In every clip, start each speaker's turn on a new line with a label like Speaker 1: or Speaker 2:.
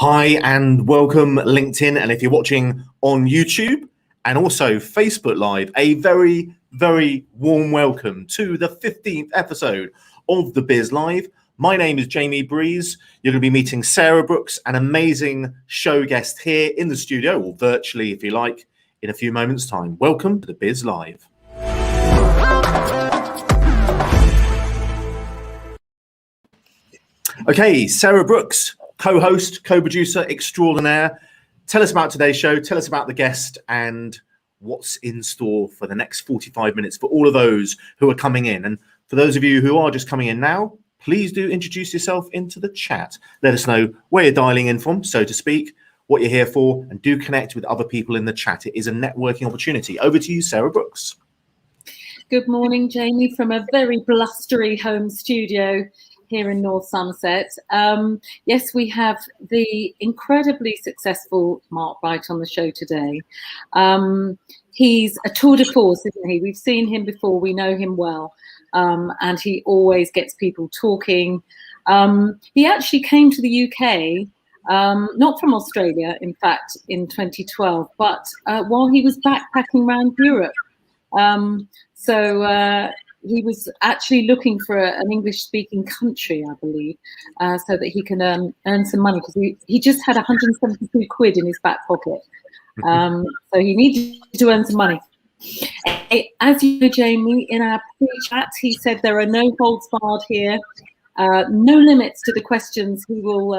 Speaker 1: Hi and welcome LinkedIn, and if you're watching on YouTube and also Facebook Live, a very, very warm welcome to the 15th episode of the Biz Live. My name is Jamie Breeze. You're going to be meeting Sarah Brooks, an amazing show guest here in the studio, or virtually if you like, in a few moments' time. Welcome to the Biz Live. Okay, Sarah Brooks, co-host, co-producer extraordinaire. Tell us about today's show. Tell us about the guest and what's in store for the next 45 minutes for all of those who are coming in. And for those of you who are just coming in now, please do introduce yourself into the chat. Let us know where you're dialing in from, so to speak, what you're here for, and do connect with other people in the chat. It is a networking opportunity. Over to you, Sarah Brooks.
Speaker 2: Good morning, Jamie, from a very blustery home studio here in North Somerset. Yes, we have the incredibly successful Mark Wright on the show today. He's a tour de force, isn't he? We've seen him before, we know him well, and he always gets people talking. He actually came to the UK, not from Australia, in fact, in 2012, but while he was backpacking around Europe. He was actually looking for an English-speaking country, I believe, so that he can earn some money, because he just had 172 quid in his back pocket. So he needed to earn some money. As you know, Jamie, in our pre-chat, he said there are no holds barred here, no limits to the questions he will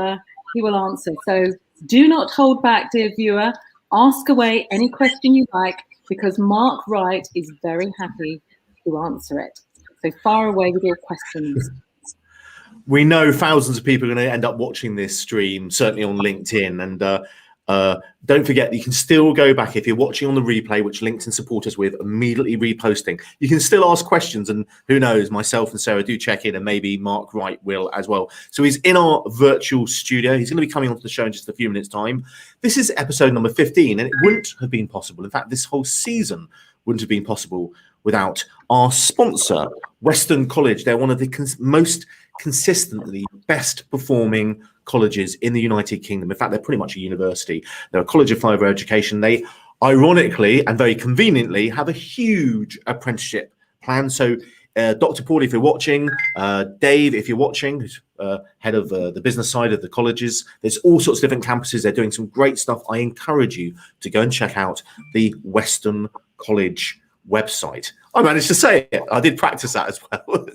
Speaker 2: answer. So do not hold back, dear viewer. Ask away any question you like, because Mark Wright is very happy to answer it. So far away with your questions.
Speaker 1: We know thousands of people are going to end up watching this stream, certainly on LinkedIn. And don't forget, you can still go back if you're watching on the replay, which LinkedIn support us with, immediately reposting. You can still ask questions, and who knows, myself and Sarah do check in, and maybe Mark Wright will as well. So he's in our virtual studio. He's going to be coming onto the show in just a few minutes' time. This is episode number 15, and it wouldn't have been possible. In fact, this whole season wouldn't have been possible without our sponsor, Western College. They're one of the most consistently best performing colleges in the United Kingdom. In fact, they're pretty much a university. They're a college of higher education. They, ironically and very conveniently, have a huge apprenticeship plan. So Dr. Paul, if you're watching, Dave, if you're watching, who's head of the business side of the colleges, there's all sorts of different campuses. They're doing some great stuff. I encourage you to go and check out the Western College website. I managed to say it. I did practice that as well.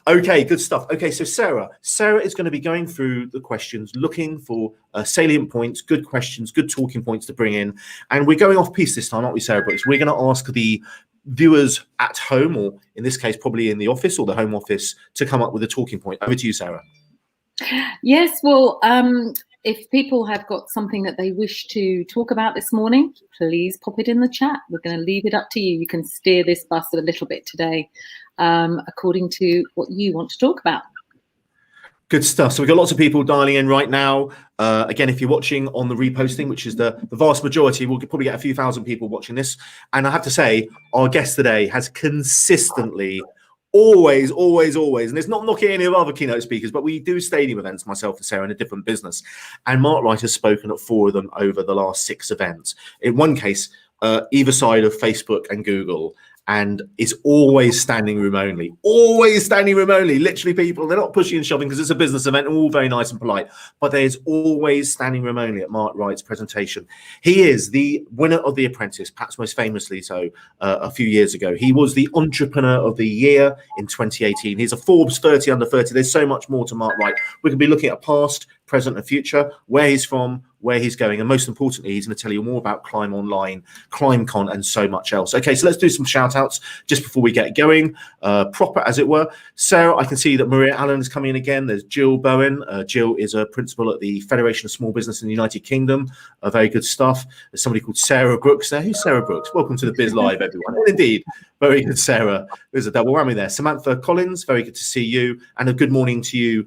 Speaker 1: Okay, good stuff. Okay, so Sarah is going to be going through the questions, looking for salient points, good questions, good talking points to bring in. And we're going off piece this time, aren't we, Sarah Brooks? We're going to ask the viewers at home, or in this case, probably in the office or the home office, to come up with a talking point. Over to you, Sarah.
Speaker 2: Yes, well, if people have got something that they wish to talk about this morning, please pop it in the chat. We're going to leave it up to you. You can steer this bus a little bit today, according to what you want to talk about.
Speaker 1: Good stuff. So we've got lots of people dialing in right now. Again, if you're watching on the reposting, which is the vast majority, we'll probably get a few thousand people watching this. And I have to say, our guest today has consistently always, and it's not knocking any of our other keynote speakers, but we do stadium events, myself and Sarah, in a different business. And Mark Wright has spoken at 4 of them over the last 6 events. In one case, either side of Facebook and Google, and is always standing room only. Literally, people, they're not pushing and shoving because it's a business event, all very nice and polite, but there's always standing room only at Mark Wright's presentation. He is the winner of The Apprentice, perhaps most famously so a few years ago. He was the Entrepreneur of the Year in 2018. He's a Forbes 30 under 30. There's so much more to Mark Wright. We can be looking at past, present and future, where he's from, where he's going, and most importantly, he's going to tell you more about Climb Online, ClimbCon, and so much else. Okay, so let's do some shout outs just before we get going, proper as it were. Sarah, I can see that Maria Allen is coming in again. There's Jill Bowen. Jill is a principal at the Federation of Small Business in the United Kingdom. Very good stuff. There's somebody called Sarah Brooks there. Who's Sarah Brooks? Welcome to the Biz Live, everyone. And indeed, very good, Sarah. There's a double whammy there. Samantha Collins, very good to see you. And a good morning to you,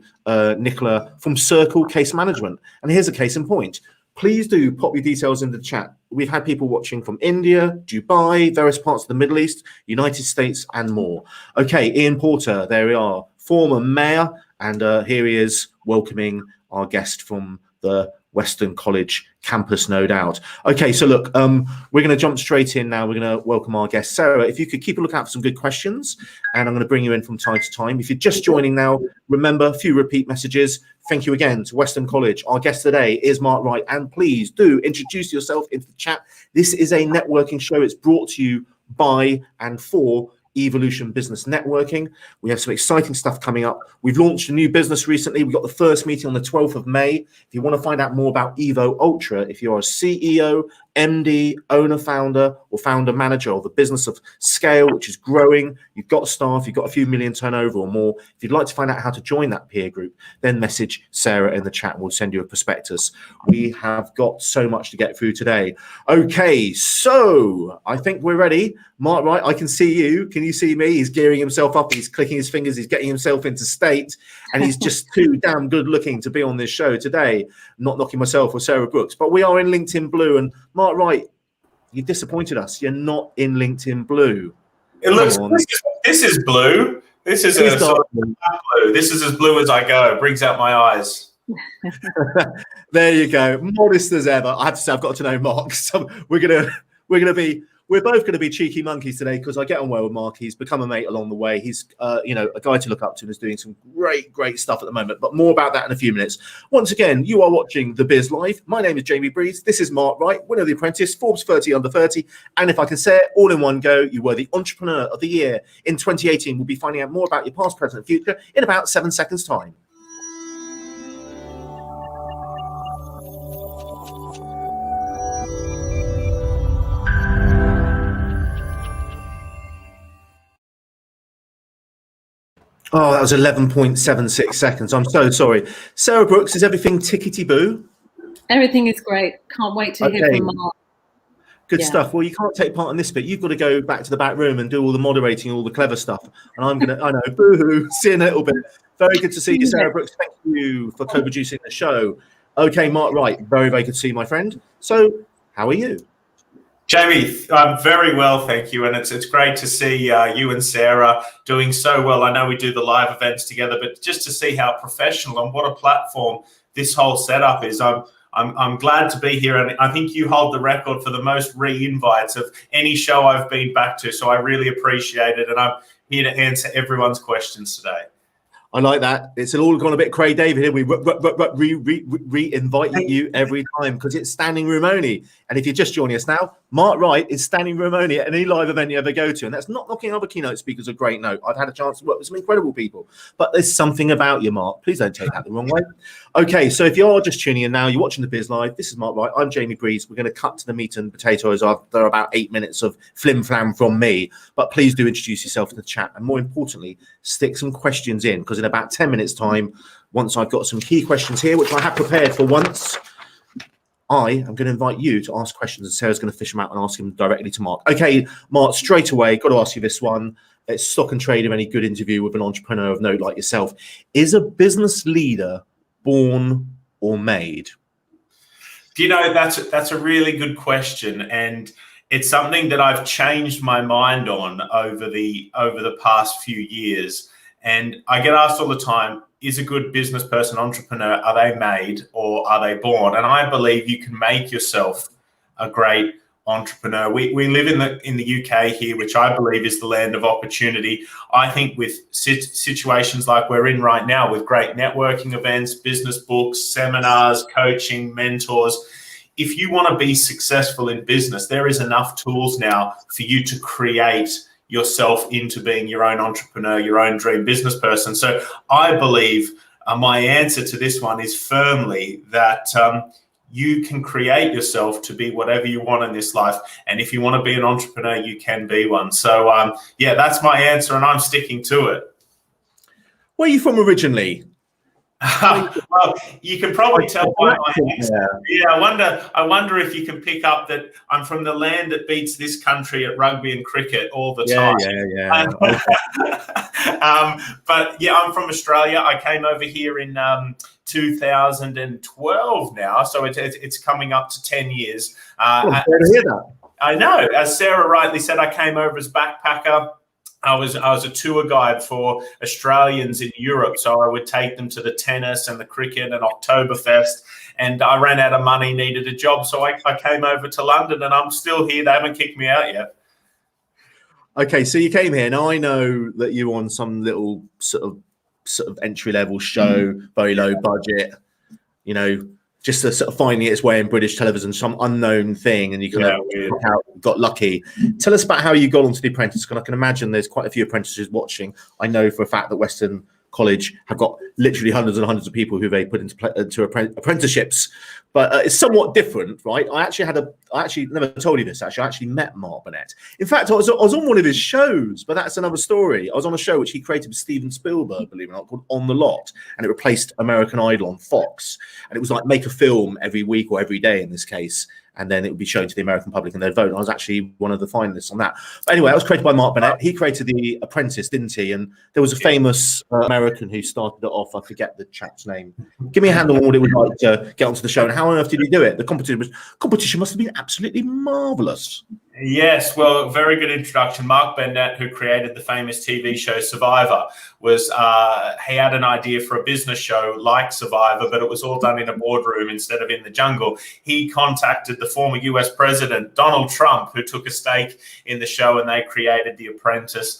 Speaker 1: Nicola from Circle Case Management. And here's a case in point. Please do pop your details into the chat. We've had people watching from India, Dubai, various parts of the Middle East, United States, and more. Okay, Ian Porter, there we are, former mayor, and here he is welcoming our guest from the Western College campus, no doubt. Okay, so look, we're going to jump straight in now. We're going to welcome our guest, Sarah. If you could keep a lookout for some good questions, and I'm going to bring you in from time to time. If you're just joining now, remember, a few repeat messages. Thank you again to Western College. Our guest today is Mark Wright, and please do introduce yourself into the chat. This is a networking show. It's brought to you by and for Evolution Business Networking. We have some exciting stuff coming up. We've launched a new business recently. We got the first meeting on the 12th of May. If you want to find out more about Evo Ultra, if you're a CEO, MD, owner, founder, or founder manager of a business of scale which is growing, you've got staff, you've got a few million turnover or more, if you'd like to find out how to join that peer group, then message Sarah in the chat and we'll send you a prospectus. We have got so much to get through today. Okay, so I think we're ready. Mark Wright, I can see you. Can you see me? He's gearing himself up. He's clicking his fingers. He's getting himself into state. And he's just too damn good looking to be on this show today. Not knocking myself or Sarah Brooks. But we are in LinkedIn Blue. And Mark Wright, you disappointed us. You're not in LinkedIn Blue.
Speaker 3: It looks, this is blue. This is a sort of blue. This is as blue as I go. It brings out my eyes.
Speaker 1: There you go. Modest as ever. I have to say, I've got to know Mark. So we're both going to be cheeky monkeys today because I get on well with Mark. He's become a mate along the way. He's, a guy to look up to and is doing some great stuff at the moment. But more about that in a few minutes. Once again, you are watching the Biz Live. My name is Jamie Breeze. This is Mark Wright, winner of the Apprentice, Forbes 30 under 30. And if I can say it all in one go, you were the Entrepreneur of the Year in 2018. We'll be finding out more about your past, present, and future in about 7 seconds' time. Oh, that was 11.76 seconds. I'm so sorry. Sarah Brooks, is everything tickety-boo?
Speaker 2: Everything is great. Can't wait to hear from Mark.
Speaker 1: Good stuff. Well, you can't take part in this bit. You've got to go back to the back room and do all the moderating, all the clever stuff. And I'm going to, I know, boo-hoo, see you in a little bit. Very good to see you, Sarah Brooks. Thank you for co-producing the show. Okay, Mark Wright, very good to see you, my friend. So, how are you?
Speaker 3: Jamie, I'm very well, thank you. And it's great to see you and Sarah doing so well. I know we do the live events together, but just to see how professional and what a platform this whole setup is, I'm glad to be here. And I think you hold the record for the most re-invites of any show I've been back to. So I really appreciate it. And I'm here to answer everyone's questions today.
Speaker 1: I like that. It's all gone a bit Craig David here. We re-invite you every time because it's standing room only. And if you're just joining us now, Mark Wright is standing room only at any live event you ever go to. And that's not knocking other keynote speakers a great note. I've had a chance to work with some incredible people. But there's something about you, Mark. Please don't take that the wrong way. Okay, so if you're just tuning in now, you're watching the Biz Live. This is Mark Wright. I'm Jamie Breeze. We're going to cut to the meat and potatoes after about 8 minutes of flim-flam from me. But please do introduce yourself in the chat. And more importantly, stick some questions in because in about 10 minutes time, once I've got some key questions here, which I have prepared for once, I am going to invite you to ask questions and Sarah's going to fish them out and ask them directly to Mark. Okay, Mark, straight away, got to ask you this one. It's stock and trade of any good interview with an entrepreneur of note like yourself. Is a business leader born or made?
Speaker 3: Do you know, that's a really good question. And it's something that I've changed my mind on over the past few years. And I get asked all the time, is a good business person, entrepreneur, are they made or are they born? And I believe you can make yourself a great entrepreneur. We live in the UK here, which I believe is the land of opportunity. I think with situations like we're in right now with great networking events, business books, seminars, coaching, mentors, if you want to be successful in business, there is enough tools now for you to create yourself into being your own entrepreneur, your own dream business person. So I believe my answer to this one is firmly that you can create yourself to be whatever you want in this life. And if you want to be an entrepreneur, you can be one. So yeah, that's my answer and I'm sticking to it.
Speaker 1: Where are you from originally?
Speaker 3: Well, you can probably tell by my accent. Yeah, I wonder if you can pick up that I'm from the land that beats this country at rugby and cricket all the time. But yeah, I'm from Australia. I came over here in 2012 now, so it's coming up to 10 years.
Speaker 1: Glad to hear that.
Speaker 3: I know. As Sarah rightly said, I came over as backpacker. I was a tour guide for Australians in Europe, so I would take them to the tennis and the cricket and Oktoberfest, and I ran out of money, needed a job, so I came over to London, and I'm still here. They haven't kicked me out yet.
Speaker 1: Okay, so you came here. Now I know that you're on some little sort of entry-level show, very low budget, you know, just to sort of finding its way in British television, some unknown thing, and you kind of got lucky. Tell us about how you got onto The Apprentice, because I can imagine there's quite a few apprentices watching. I know for a fact that Western College have got literally hundreds and hundreds of people who they put into apprenticeships, but it's somewhat different, right? I actually never told you this. Actually, I actually met Mark Burnett. In fact, I was on one of his shows, but that's another story. I was on a show which he created with Steven Spielberg, believe it or not, called On the Lot, and it replaced American Idol on Fox. And it was like make a film every week or every day in this case, and then it would be shown to the American public and they'd vote. And I was actually one of the finalists on that. But anyway, that was created by Mark Burnett. He created The Apprentice, didn't he? And there was a famous American who started it off. I forget the chap's name. Give me a handle on what it was like to get onto the show and how on earth did he do it? The competition must have been absolutely marvelous.
Speaker 3: Yes, well, very good introduction. Mark Burnett, who created the famous TV show Survivor, he had an idea for a business show like Survivor, but it was all done in a boardroom instead of in the jungle. He contacted the former US president, Donald Trump, who took a stake in the show, and they created The Apprentice.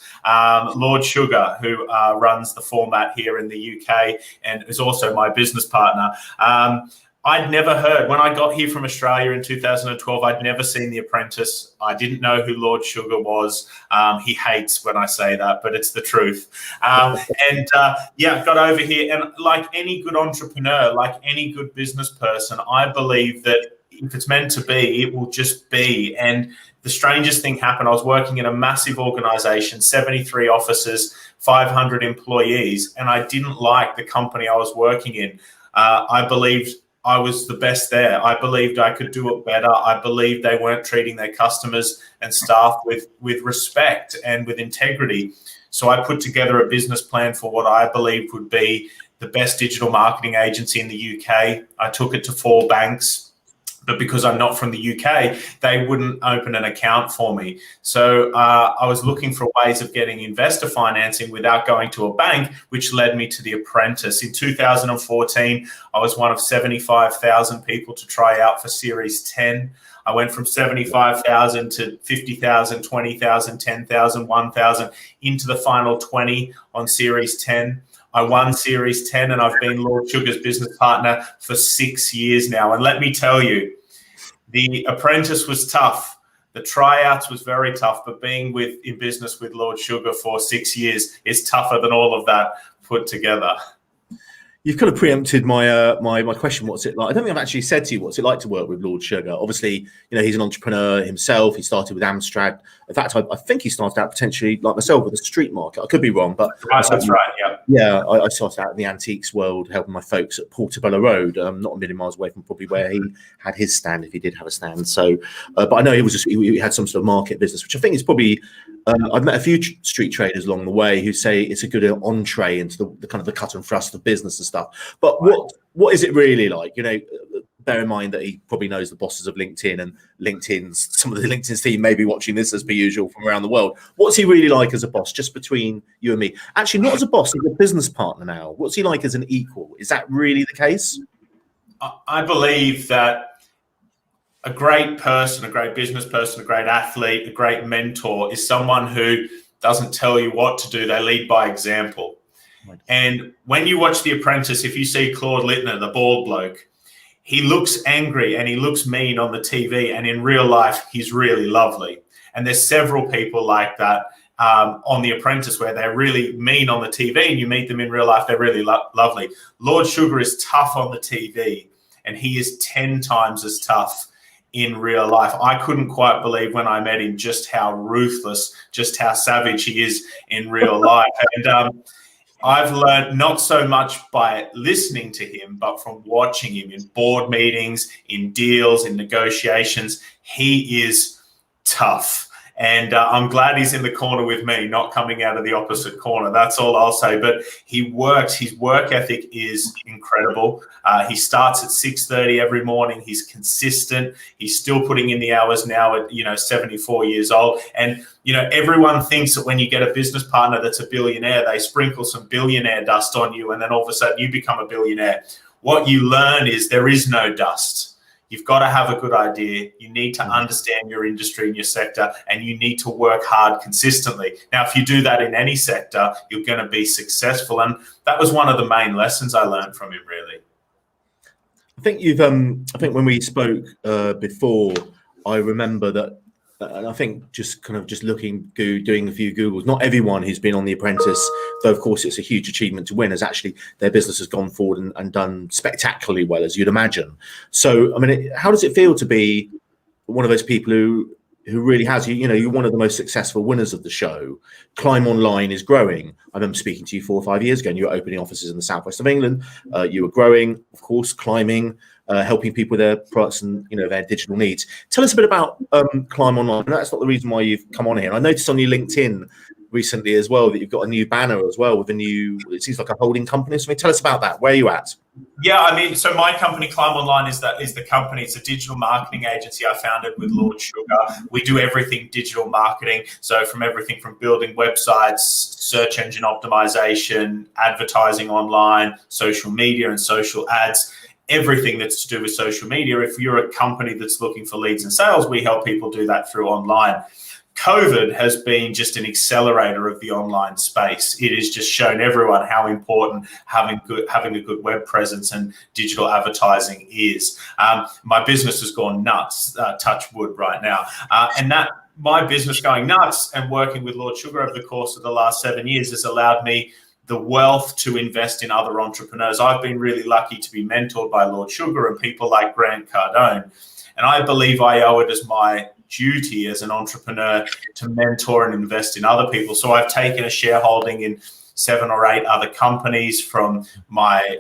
Speaker 3: Lord Sugar, who runs the format here in the UK and is also my business partner. I'd never heard, when I got here from Australia in 2012, I'd never seen The Apprentice. I didn't know who Lord Sugar was. He hates when I say that, but it's the truth. Got over here. And like any good entrepreneur, like any good business person, I believe that if it's meant to be, it will just be. And the strangest thing happened. I was working in a massive organization, 73 offices, 500 employees, and I didn't like the company I was working in. I believed I was the best there. I believed I could do it better. I believed they weren't treating their customers and staff with respect and with integrity. So I put together a business plan for what I believed would be the best digital marketing agency in the UK. I took it to 4 banks. But because I'm not from the UK, they wouldn't open an account for me. So I was looking for ways of getting investor financing without going to a bank, which led me to The Apprentice. In 2014, I was one of 75,000 people to try out for Series 10. I went from 75,000 to 50,000, 20,000, 10,000, 1,000 into the final 20 on Series 10. I won Series 10, and I've been Lord Sugar's business partner for 6 years now. And let me tell you, The Apprentice was tough. The tryouts was very tough, but being in business with Lord Sugar for 6 years is tougher than all of that put together.
Speaker 1: You've kind of preempted my my question. What's it like? I don't think I've actually said to you what's it like to work with Lord Sugar. Obviously, you know, he's an entrepreneur himself. He started with Amstrad. In fact, I think he started out potentially like myself with a street market. I could be wrong, but
Speaker 3: that's right. Yeah.
Speaker 1: Yeah, I started out in the antiques world, helping my folks at Portobello Road, not a million miles away from probably where he had his stand, if he did have a stand. So, but I know he had some sort of market business, which I think is probably. I've met a few street traders along the way who say it's a good entree into the kind of the cut and thrust of business and stuff. But what is it really like? You know, bear in mind that he probably knows the bosses of LinkedIn, and some of the LinkedIn's team may be watching this as per usual from around the world. What's he really like as a boss, just between you and me? Actually, not as a boss, as a business partner now. What's he like as an equal? Is that really the case?
Speaker 3: I believe that a great person, a great business person, a great athlete, a great mentor is someone who doesn't tell you what to do. They lead by example. Right. And when you watch The Apprentice, if you see Claude Littner, the bald bloke, he looks angry and he looks mean on the TV, and in real life, he's really lovely. And there's several people like that on The Apprentice, where they're really mean on the TV, and you meet them in real life, they're really lovely. Lord Sugar is tough on the TV, and he is 10 times as tough in real life. I couldn't quite believe when I met him just how ruthless, just how savage he is in real life. And I've learned not so much by listening to him, but from watching him in board meetings, in deals, in negotiations. He is tough. And I'm glad he's in the corner with me, not coming out of the opposite corner. That's all I'll say. But he works. His work ethic is incredible. He starts at 6:30 every morning. He's consistent. He's still putting in the hours now at 74 years old. And everyone thinks that when you get a business partner that's a billionaire, they sprinkle some billionaire dust on you, and then all of a sudden you become a billionaire. What you learn is there is no dust. You've got to have a good idea. You need to understand your industry and your sector, and you need to work hard consistently. Now, if you do that in any sector, you're going to be successful. And that was one of the main lessons I learned from him, really.
Speaker 1: I think when we spoke before, I remember that, and I think just looking, doing a few Googles, not everyone who's been on The Apprentice, though of course it's a huge achievement to win, has actually, their business has gone forward and done spectacularly well, as you'd imagine. So, I mean, how does it feel to be one of those people who really has, you're one of the most successful winners of the show? Climb Online is growing. I remember speaking to you 4 or 5 years ago, and you were opening offices in the southwest of England. You were growing, of course, climbing, helping people with their products and their digital needs. Tell us a bit about Climb Online. That's not the reason why you've come on here. And I noticed on your LinkedIn recently as well that you've got a new banner as well with a new, it seems like a holding company. So tell us about that. Where are you at?
Speaker 3: Yeah, I mean, so my company, Climb Online, is the company. It's a digital marketing agency I founded with Lord Sugar. We do everything digital marketing. So from everything from building websites, search engine optimization, advertising online, social media and social ads, everything that's to do with social media. If you're a company that's looking for leads and sales, we help people do that through online. COVID has been just an accelerator of the online space. It has just shown everyone how important having a good web presence and digital advertising is. My business has gone nuts, touch wood right now. And that my business going nuts and working with Lord Sugar over the course of the last 7 years has allowed me the wealth to invest in other entrepreneurs. I've been really lucky to be mentored by Lord Sugar and people like Grant Cardone. And I believe I owe it as my duty as an entrepreneur to mentor and invest in other people. So I've taken a shareholding in 7 or 8 other companies from my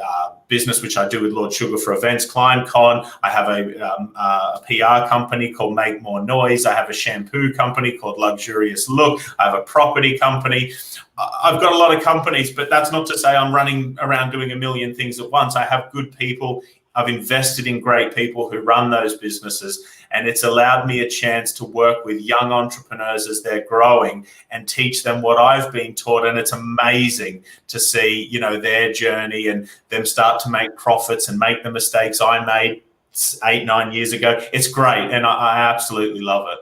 Speaker 3: business, which I do with Lord Sugar for events, ClimbCon. I have a PR company called Make More Noise. I have a shampoo company called Luxurious Look. I have a property company. I've got a lot of companies, but that's not to say I'm running around doing a million things at once. I have good people. I've invested in great people who run those businesses, and it's allowed me a chance to work with young entrepreneurs as they're growing and teach them what I've been taught. And it's amazing to see, their journey and them start to make profits and make the mistakes I made 8-9 years ago. It's great, and I absolutely love it.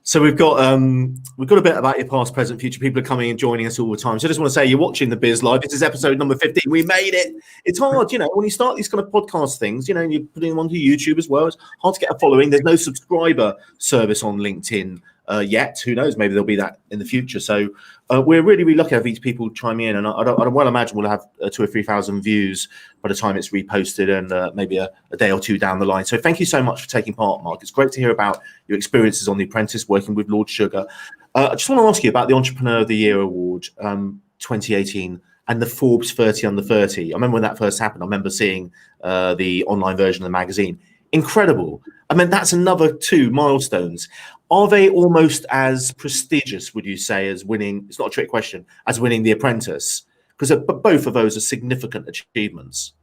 Speaker 1: So we've got a bit about your past, present, future. People are coming and joining us all the time. So I just want to say you're watching the Biz Live. This is episode number 15. We made it. It's hard, when you start these kind of podcast things, and you're putting them onto YouTube as well. It's hard to get a following. There's no subscriber service on LinkedIn yet. Who knows? Maybe there'll be that in the future. So we're really, really lucky to have these people chiming in. And I don't well imagine we'll have 2,000 or 3,000 views by the time it's reposted and maybe a day or two down the line. So thank you so much for taking part, Mark. It's great to hear about your experiences on The Apprentice, working with Lord Sugar. I just want to ask you about the Entrepreneur of the Year Award 2018 and the Forbes 30 Under 30. I remember when that first happened. I remember seeing the online version of the magazine. Incredible. I mean, that's another 2 milestones. Are they almost as prestigious, would you say, as winning, it's not a trick question, as winning The Apprentice? Because both of those are significant achievements.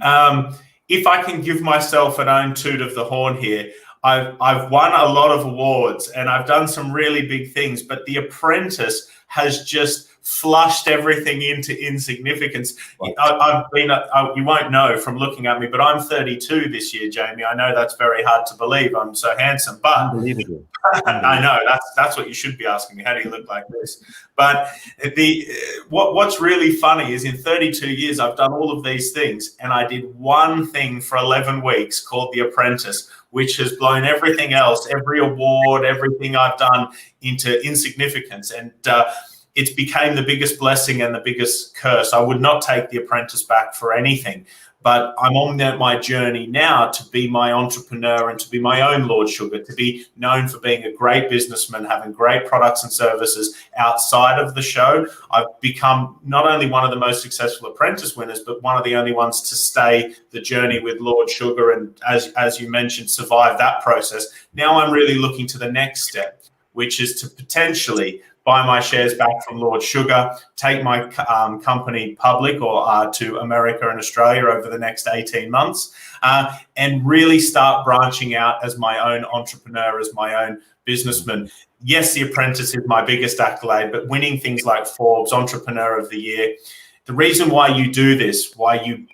Speaker 3: If I can give myself an own toot of the horn here, I've won a lot of awards and I've done some really big things, but The Apprentice has just flushed everything into insignificance. Right. I've been, you won't know from looking at me, but I'm 32 this year, Jamie. I know that's very hard to believe. I'm so handsome, but
Speaker 1: unbelievable.
Speaker 3: I know that's what you should be asking me. How do you look like this? But what's really funny is in 32 years, I've done all of these things, and I did one thing for 11 weeks called The Apprentice, which has blown everything else, every award, everything I've done into insignificance. And it's became the biggest blessing and the biggest curse. I would not take The Apprentice back for anything. but I'm on my journey now to be my entrepreneur and to be my own Lord Sugar, to be known for being a great businessman, having great products and services outside of the show. I've become not only one of the most successful apprentice winners, but one of the only ones to stay the journey with Lord Sugar and, as you mentioned, survive that process. Now I'm really looking to the next step, which is to potentially buy my shares back from Lord Sugar, take my company public or to America and Australia over the next 18 months, and really start branching out as my own entrepreneur, as my own businessman. Yes, The Apprentice is my biggest accolade, but winning things like Forbes Entrepreneur of the Year, the reason why you do this, why you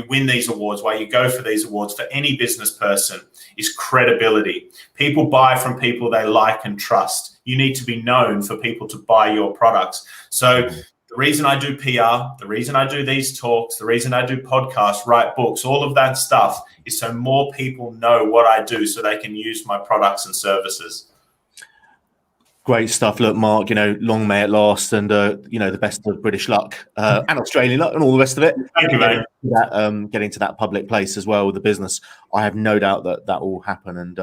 Speaker 3: win these awards, why you go for these awards for any business person is credibility. People buy from people they like and trust. You need to be known for people to buy your products. So the reason I do PR, the reason I do these talks, the reason I do podcasts, write books, all of that stuff is so more people know what I do so they can use my products and services.
Speaker 1: Great stuff. Look, Mark, long may it last, and the best of British luck and Australian luck and all the rest of it.
Speaker 3: Thank you, mate.
Speaker 1: Getting to that public place as well with the business, I have no doubt that will happen. And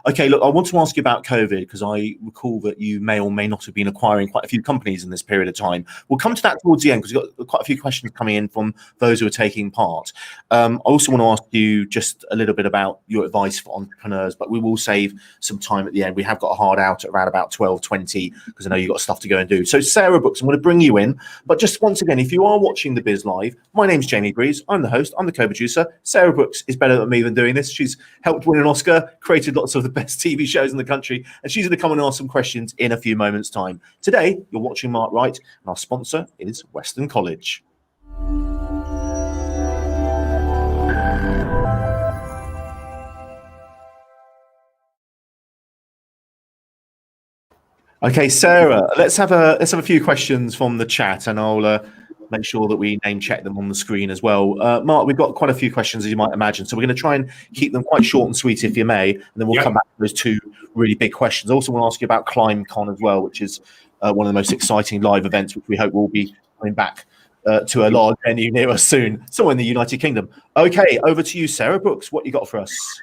Speaker 1: okay, look, I want to ask you about COVID, because I recall that you may or may not have been acquiring quite a few companies in this period of time. We'll come to that towards the end, because we've got quite a few questions coming in from those who are taking part. I also want to ask you just a little bit about your advice for entrepreneurs, but we will save some time at the end. We have got a hard out at around about 12:20, because I know you've got stuff to go and do. So Sarah Brooks, I'm going to bring you in, but just once again, if you are watching the Biz Live, my name's Jamie Breeze. I'm the host. I'm the co-producer. Sarah Brooks is better than me than doing this. She's helped win an Oscar, created lots of the best TV shows in the country, and she's going to come and ask some questions in a few moments' time. Today, you're watching Mark Wright, and our sponsor is Western College. Okay, Sarah, let's have a few questions from the chat, and I'll make sure that we name check them on the screen as well. Mark, we've got quite a few questions, as you might imagine, so we're going to try and keep them quite short and sweet, if you may, and then we'll come back to those two really big questions. I also want to ask you about ClimbCon as well, which is one of the most exciting live events, which we hope will be coming back to a large venue near us soon, somewhere in the United Kingdom. Okay, over to you, Sarah Brooks. What you got for us?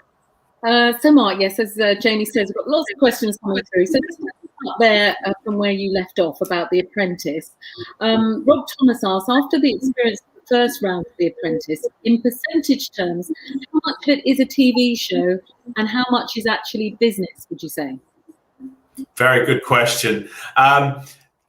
Speaker 2: So Mark, yes, as Jamie says, we've got lots of questions coming through. So let's start there from where you left off about The Apprentice. Rob Thomas asks, after the experience of the first round of The Apprentice, in percentage terms, how much of it is a TV show and how much is actually business, would you say?
Speaker 3: Very good question.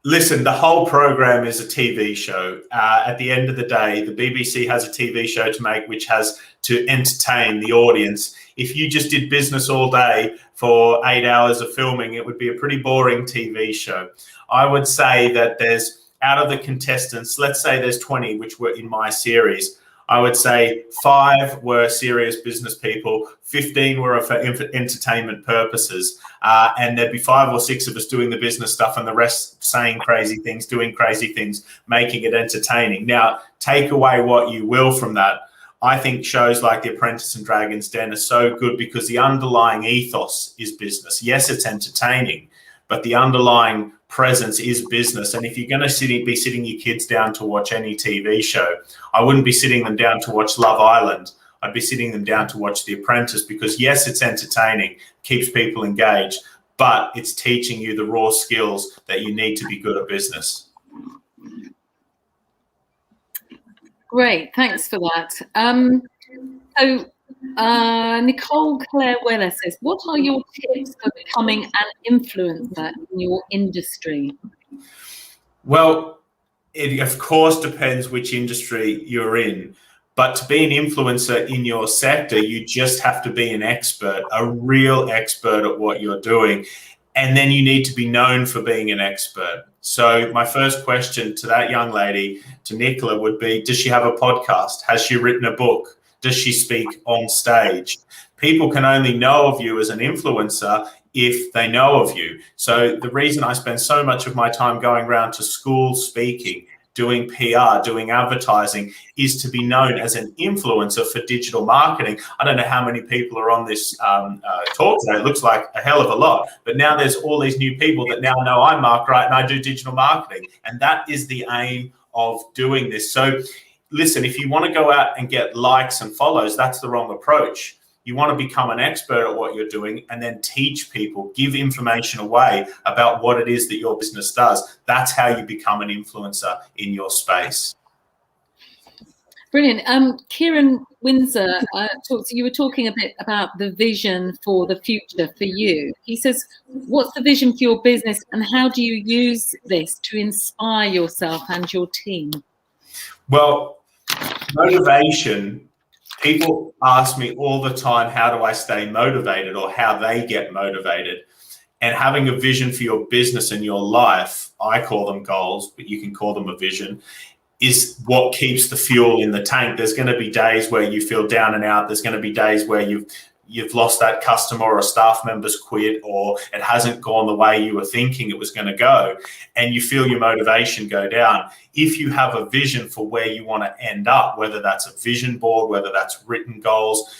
Speaker 3: Listen, the whole program is a TV show. At the end of the day, the BBC has a TV show to make, which has to entertain the audience. If you just did business all day for 8 hours of filming, it would be a pretty boring TV show. I would say that there's, out of the contestants, let's say there's 20, which were in my series, I would say 5 were serious business people, 15 were for entertainment purposes, and there'd be 5 or 6 of us doing the business stuff and the rest saying crazy things, doing crazy things, making it entertaining. Now, take away what you will from that. I think shows like The Apprentice and Dragon's Den are so good because the underlying ethos is business. Yes, it's entertaining, but the underlying presence is business. And if you're going to be sitting your kids down to watch any TV show, I wouldn't be sitting them down to watch Love Island. I'd be sitting them down to watch The Apprentice because, yes, it's entertaining, keeps people engaged, but it's teaching you the raw skills that you need to be good at business.
Speaker 2: Great, thanks for that. Nicole Claire Weller says, what are your tips for becoming an influencer in your industry?
Speaker 3: Well, it of course depends which industry you're in, but to be an influencer in your sector, you just have to be an expert, a real expert at what you're doing. And then you need to be known for being an expert. So my first question to that young lady, to Nicola, would be, does she have a podcast? Has she written a book? Does she speak on stage? People can only know of you as an influencer if they know of you. So the reason I spend so much of my time going around to schools speaking, doing PR, doing advertising, is to be known as an influencer for digital marketing. I don't know how many people are on this talk today. It looks like a hell of a lot. But now there's all these new people that now know I'm Mark Wright and I do digital marketing. And that is the aim of doing this. So listen, if you want to go out and get likes and follows, that's the wrong approach. You want to become an expert at what you're doing and then teach people, give information away about what it is that your business does. That's how you become an influencer in your space.
Speaker 2: Brilliant. Kieran Windsor, you were talking a bit about the vision for the future for you. He says, what's the vision for your business and how do you use this to inspire yourself and your team?
Speaker 3: Well, motivation, people ask me all the time, how do I stay motivated or how they get motivated? And having a vision for your business and your life, I call them goals, but you can call them a vision, is what keeps the fuel in the tank. There's going to be days where you feel down and out. There's going to be days where you've lost that customer or a staff member's quit or it hasn't gone the way you were thinking it was going to go, and you feel your motivation go down. If you have a vision for where you want to end up, whether that's a vision board, whether that's written goals,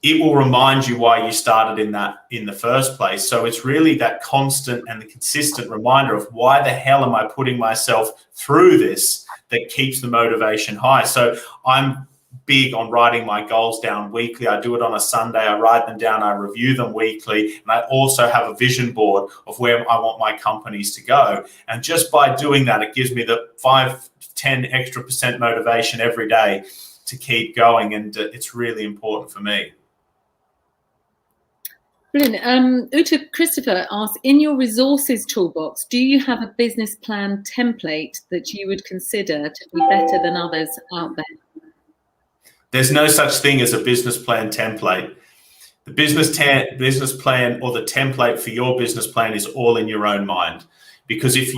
Speaker 3: it will remind you why you started in the first place. So it's really that constant and the consistent reminder of why the hell am I putting myself through this that keeps the motivation high. So I'm big on writing my goals down weekly. I do it on a Sunday. I write them down. I review them weekly. And I also have a vision board of where I want my companies to go. And just by doing that, it gives me the 5-10 extra% motivation every day to keep going. And it's really important for me.
Speaker 2: Brilliant. Uta Christopher asks, in your resources toolbox, do you have a business plan template that you would consider to be better than others out there?
Speaker 3: There's no such thing as a business plan template. The business plan or the template for your business plan is all in your own mind. Because if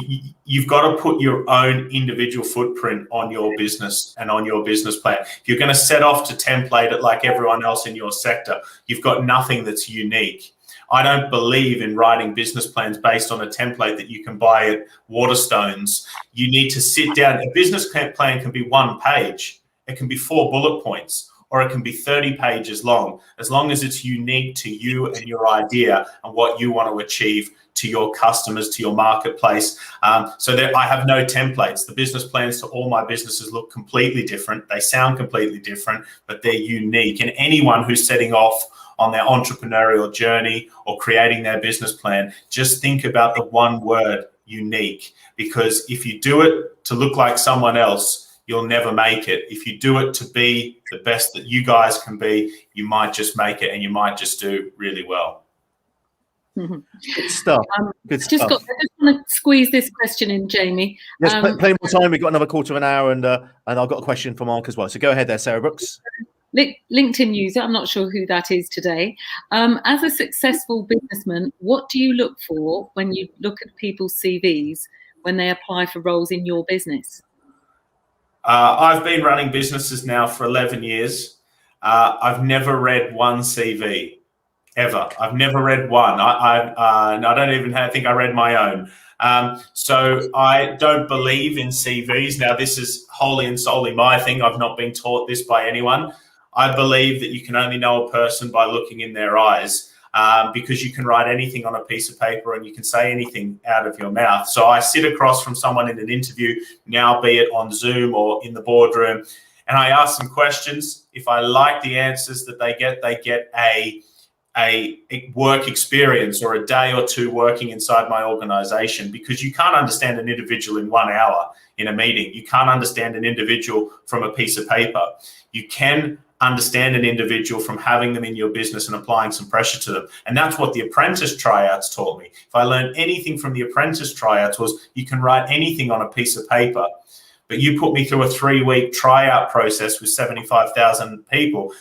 Speaker 3: you've got to put your own individual footprint on your business and on your business plan. If you're going to set off to template it like everyone else in your sector, you've got nothing that's unique. I don't believe in writing business plans based on a template that you can buy at Waterstones. You need to sit down. A business plan can be 1 page. It can be 4 bullet points, or it can be 30 pages long, as long as it's unique to you and your idea and what you want to achieve to your customers, to your marketplace. So that I have no templates. The business plans to all my businesses look completely different. They sound completely different, but they're unique. And anyone who's setting off on their entrepreneurial journey or creating their business plan, just think about the one word, unique. Because if you do it to look like someone else, you'll never make it. If you do it to be the best that you guys can be, you might just make it and you might just do really well.
Speaker 2: Mm-hmm.
Speaker 1: Good stuff. Good stuff.
Speaker 2: I just want to squeeze this question in, Jamie.
Speaker 1: Yes, play more time. We've got another quarter of an hour, and I've got a question for Mark as well. So go ahead there, Sarah Brooks.
Speaker 2: LinkedIn user, I'm not sure who that is today. As a successful businessman, what do you look for when you look at people's CVs when they apply for roles in your business?
Speaker 3: I've been running businesses now for 11 years. I've never read one CV. Ever. I've never read one. I don't even think I read my own. So I don't believe in CVs. Now, this is wholly and solely my thing. I've not been taught this by anyone. I believe that you can only know a person by looking in their eyes, because you can write anything on a piece of paper and you can say anything out of your mouth. So I sit across from someone in an interview, now be it on Zoom or in the boardroom, and I ask them questions. If I like the answers that they get a work experience or a day or two working inside my organization, because you can't understand an individual in 1 hour in a meeting. You can't understand an individual from a piece of paper. You can understand an individual from having them in your business and applying some pressure to them. And that's what the Apprentice tryouts taught me. If I learned anything from the Apprentice tryouts was you can write anything on a piece of paper, but you put me through a 3-week tryout process with 75,000 people.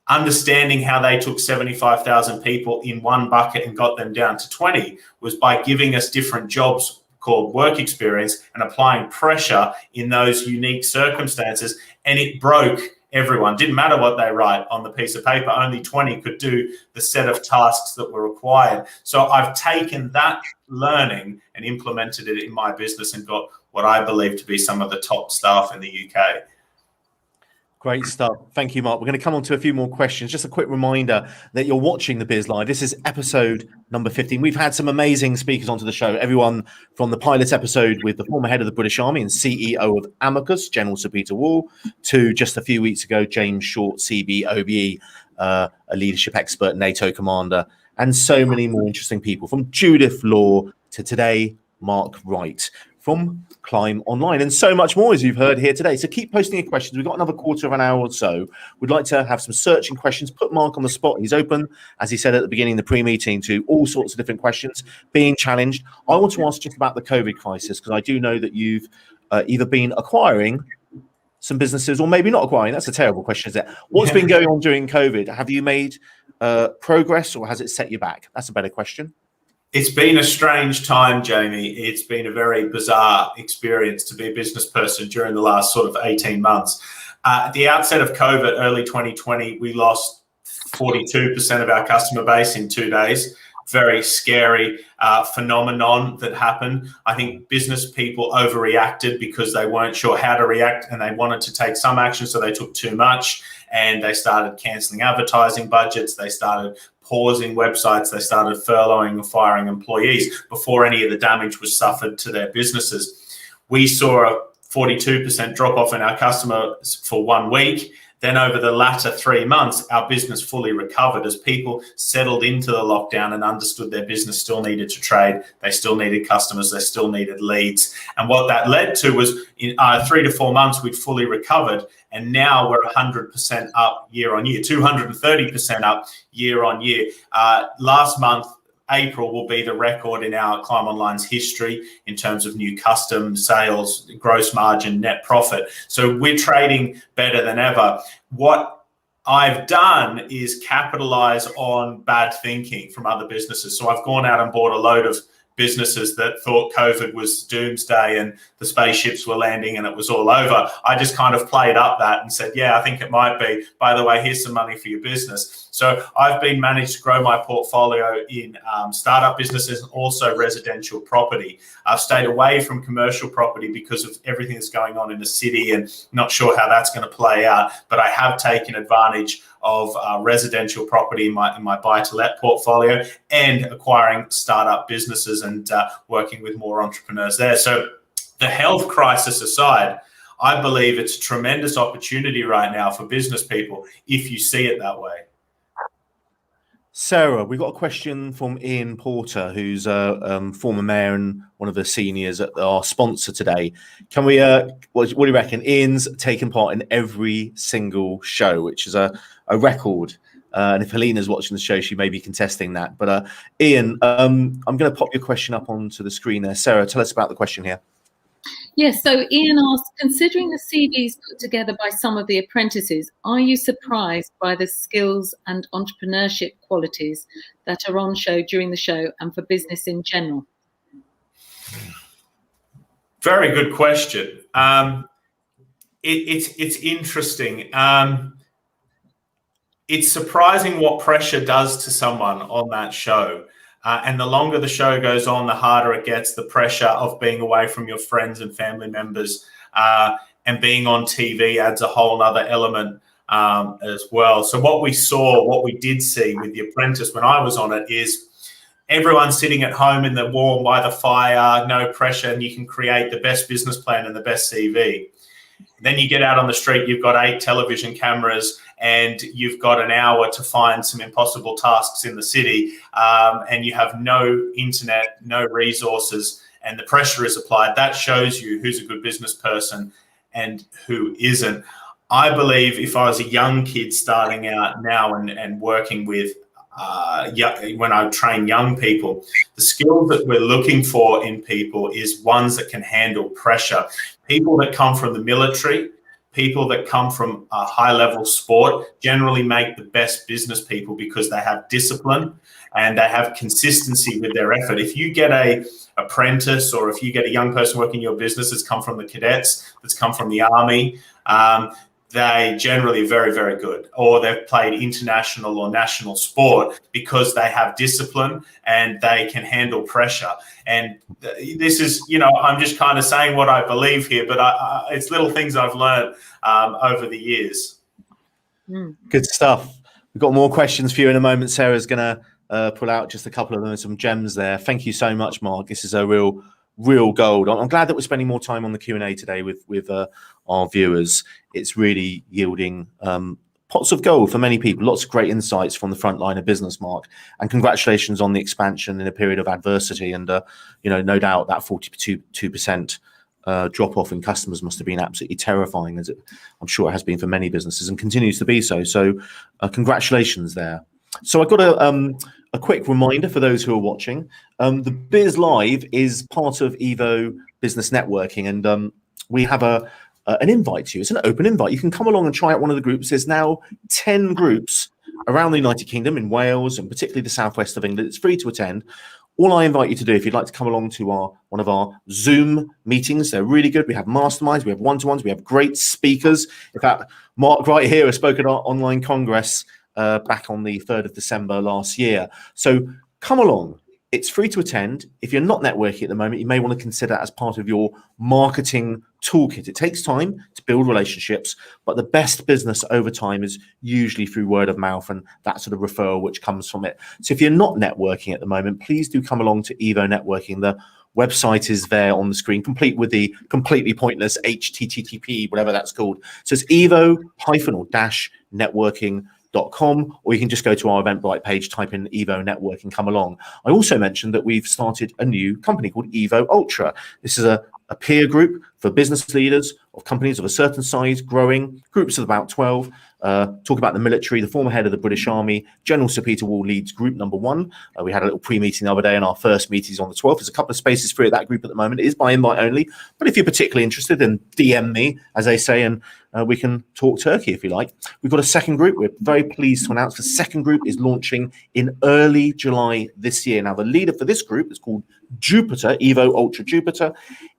Speaker 3: Understanding how they took 75,000 people in one bucket and got them down to 20 was by giving us different jobs called work experience and applying pressure in those unique circumstances. And it broke everyone. Didn't matter what they write on the piece of paper. Only 20 could do the set of tasks that were required. So I've taken that learning and implemented it in my business and got what I believe to be some of the top staff in the UK.
Speaker 1: Great stuff. Thank you, Mark. We're going to come on to a few more questions. Just a quick reminder that you're watching the Biz Live. This is episode number 15. We've had some amazing speakers onto the show. Everyone from the pilot episode with the former head of the British Army and CEO of Amicus, General Sir Peter Wall, to just a few weeks ago, James Short, CBOBE, a leadership expert, NATO commander, and so many more interesting people, from Judith Law to today, Mark Wright from Climb Online, and so much more, as you've heard here today. So keep posting your questions. We've got another quarter of an hour or so. We'd like to have some searching questions. Put Mark on the spot. He's open, as he said at the beginning of the pre-meeting, to all sorts of different questions, being challenged. I want to ask just about the COVID crisis, because I do know that you've either been acquiring some businesses or maybe not acquiring. That's a terrible question, is it? What's been going on during COVID? Have you made progress, or has it set you back? That's a better question.
Speaker 3: It's been a strange time, Jamie. It's been a very bizarre experience to be a business person during the last sort of 18 months. At the outset of COVID, early 2020, we lost 42% of our customer base in 2 days. Very scary phenomenon that happened. I think business people overreacted because they weren't sure how to react, and they wanted to take some action, so they took too much, and they started cancelling advertising budgets. They started pausing websites. They started furloughing and firing employees before any of the damage was suffered to their businesses. We saw a 42% drop off in our customers for 1 week. Then over the latter 3 months, our business fully recovered as people settled into the lockdown and understood their business still needed to trade. They still needed customers. They still needed leads. And what that led to was in 3 to 4 months, we'd fully recovered. And now we're 100% up year on year, 230% up year on year. Last month, April will be the record in our Climb Online's history in terms of new custom sales, gross margin, net profit. So we're trading better than ever. What I've done is capitalize on bad thinking from other businesses. So I've gone out and bought a load of businesses that thought COVID was doomsday and the spaceships were landing and it was all over. I just kind of played up that and said, yeah, I think it might be. By the way, here's some money for your business. So I've been managed to grow my portfolio in startup businesses and also residential property. I've stayed away from commercial property because of everything that's going on in the city and not sure how that's going to play out. But I have taken advantage of residential property in my buy-to-let portfolio and acquiring startup businesses and working with more entrepreneurs there. So the health crisis aside, I believe it's a tremendous opportunity right now for business people if you see it that way.
Speaker 1: Sarah, we've got a question from Ian Porter, who's a former mayor and one of the seniors at our sponsor today. Can we, what do you reckon? Ian's taken part in every single show, which is a record. And if Helena's watching the show, she may be contesting that. But Ian, I'm going to pop your question up onto the screen there. Sarah, tell us about the question here.
Speaker 2: Yes, so Ian asked, considering the CVs put together by some of the apprentices, are you surprised by the skills and entrepreneurship qualities that are on show during the show and for business in general?
Speaker 3: Very good question. It's interesting. It's surprising what pressure does to someone on that show. And the longer the show goes on, the harder it gets, the pressure of being away from your friends and family members, and being on TV adds a whole other element as well. So what we did see with The Apprentice when I was on it is everyone sitting at home in the warm by the fire, no pressure, and you can create the best business plan and the best CV. Then you get out on the street, you've got 8 television cameras, and you've got an hour to find some impossible tasks in the city, and you have no internet, no resources, and the pressure is applied. That shows you who's a good business person and who isn't. I believe if I was a young kid starting out now and working with when I train young people, the skills that we're looking for in people is ones that can handle pressure. People that come from the military, people that come from a high-level sport generally make the best business people because they have discipline and they have consistency with their effort. If you get an apprentice or if you get a young person working in your business that's come from the cadets, that's come from the army, they generally are very, very good, or they've played international or national sport because they have discipline and they can handle pressure. And this is, I'm just kind of saying what I believe here, but it's little things I've learned over the years.
Speaker 1: Good stuff. We've got more questions for you in a moment. Sarah's going to pull out just a couple of them, some gems there. Thank you so much, Mark. This is a real gold. I'm glad that we're spending more time on the Q&A today with our viewers. It's really yielding pots of gold for many people. Lots of great insights from the front line of business, Mark. And congratulations on the expansion in a period of adversity. And no doubt that 42% drop off in customers must have been absolutely terrifying, as I'm sure it has been for many businesses and continues to be so. So congratulations there. So I've got a quick reminder for those who are watching. The Biz Live is part of Evo Business Networking, and we have an invite to you. It's an open invite. You can come along and try out one of the groups. There's now 10 groups around the United Kingdom, in Wales, and particularly the southwest of England. It's free to attend. All I invite you to do, if you'd like to come along to one of our Zoom meetings, they're really good. We have masterminds, we have one-to-ones, we have great speakers. In fact, Mark Wright here has spoken at our online congress back on the 3rd of December last year. So come along. It's free to attend. If you're not networking at the moment, you may want to consider it as part of your marketing toolkit. It takes time to build relationships, but the best business over time is usually through word of mouth and that sort of referral which comes from it. So if you're not networking at the moment, please do come along to Evo Networking. The website is there on the screen, complete with the completely pointless HTTP, whatever that's called. So it's evo-networking.com, or you can just go to our Eventbrite page, type in Evo Networking, come along. I also mentioned that we've started a new company called Evo Ultra. This is a peer group for business leaders of companies of a certain size, growing, groups of about 12. Talk about the military. The former head of the British Army, General Sir Peter Wall, leads group number 1. We had a little pre-meeting the other day, and our first meeting is on the 12th. There's a couple of spaces free at that group at the moment. It is by invite only, but if you're particularly interested, then DM me, as they say, and we can talk turkey if you like. We've got a second group. We're very pleased to announce the second group is launching in early July this year. Now, the leader for this group is called Jupiter, Evo Ultra Jupiter,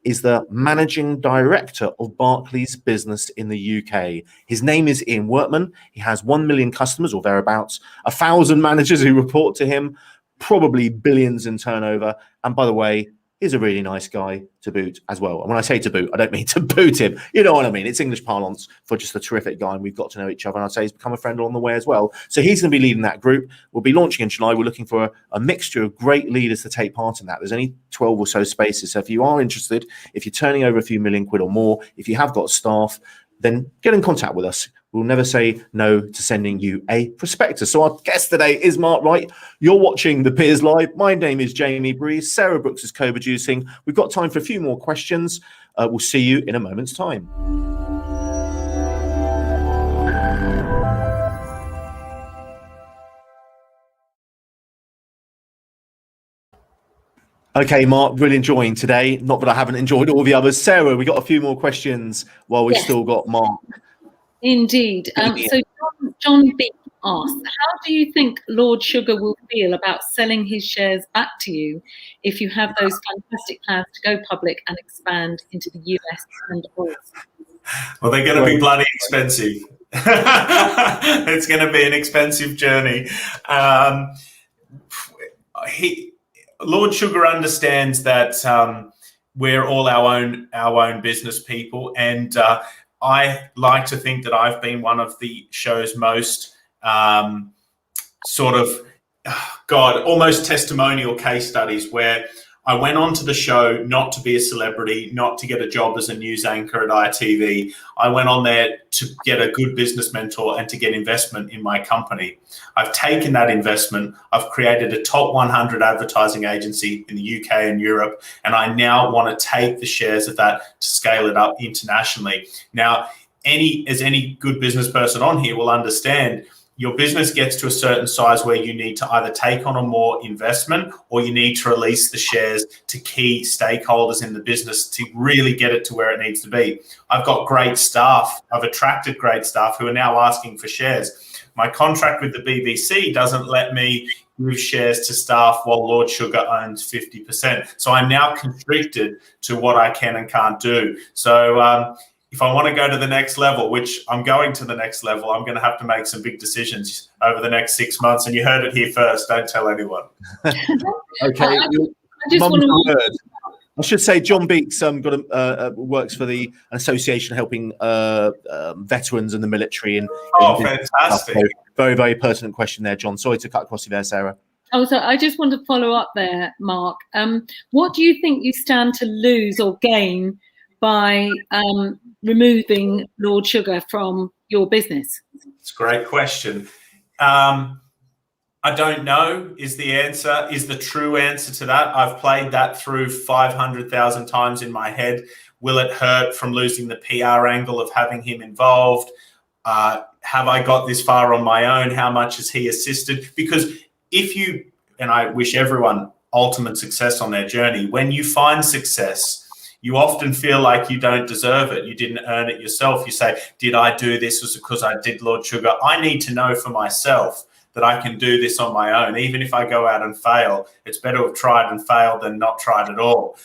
Speaker 1: is the managing director of Barclays Business in the UK. His name is Ian Wortman. He has 1 million customers or thereabouts, 1,000 managers who report to him, probably billions in turnover. And by the way, he's a really nice guy to boot as well. And when I say to boot, I don't mean to boot him. You know what I mean? It's English parlance for just a terrific guy, and we've got to know each other. And I'd say he's become a friend along the way as well. So he's going to be leading that group. We'll be launching in July. We're looking for a mixture of great leaders to take part in that. There's only 12 or so spaces. So if you are interested, if you're turning over a few million quid or more, if you have got staff, then get in contact with us. We'll never say no to sending you a prospectus. So our guest today is Mark Wright. You're watching the Biz Live. My name is Jamie Breeze. Sarah Brooks is co-producing. We've got time for a few more questions. We'll see you in a moment's time. Okay, Mark, really enjoying today. Not that I haven't enjoyed all the others. Sarah, we got a few more questions while we've still got Mark.
Speaker 2: Indeed. So John B asked, how do you think Lord Sugar will feel about selling his shares back to you if you have those fantastic plans to go public and expand into the US and abroad?
Speaker 3: Well, they're going to be bloody expensive. It's going to be an expensive journey. Lord Sugar understands that we're all our own business people, and I like to think that I've been one of the show's most almost testimonial case studies, where I went onto the show not to be a celebrity, not to get a job as a news anchor at ITV. I went on there to get a good business mentor and to get investment in my company. I've taken that investment. I've created a top 100 advertising agency in the UK and Europe, and I now want to take the shares of that to scale it up internationally. Now, any good business person on here will understand, your business gets to a certain size where you need to either take on a more investment, or you need to release the shares to key stakeholders in the business to really get it to where it needs to be. I've got great staff. I've attracted great staff who are now asking for shares. My contract with the BBC doesn't let me give shares to staff while Lord Sugar owns 50%. So I'm now constricted to what I can and can't do. So if I want to go to the next level, which I'm going to the next level, I'm going to have to make some big decisions over the next 6 months. And you heard it here first. Don't tell anyone.
Speaker 1: Okay.
Speaker 2: I just want to.
Speaker 1: I should say John Beeks works for the association helping veterans in the military. And
Speaker 3: fantastic!
Speaker 1: So very, very pertinent question there, John. Sorry to cut across you there, Sarah.
Speaker 2: Oh, so I just want to follow up there, Mark. What do you think you stand to lose or gain by removing Lord Sugar from your business?
Speaker 3: It's a great question. I don't know is the true answer to that. I've played that through 500,000 times in my head. Will it hurt from losing the PR angle of having him involved? Have I got this far on my own? How much has he assisted? Because and I wish everyone ultimate success on their journey, when you find success, you often feel like you don't deserve it. You didn't earn it yourself. You say, did I do this? Was it because I did Lord Sugar? I need to know for myself that I can do this on my own. Even if I go out and fail, it's better to have tried and failed than not tried at all.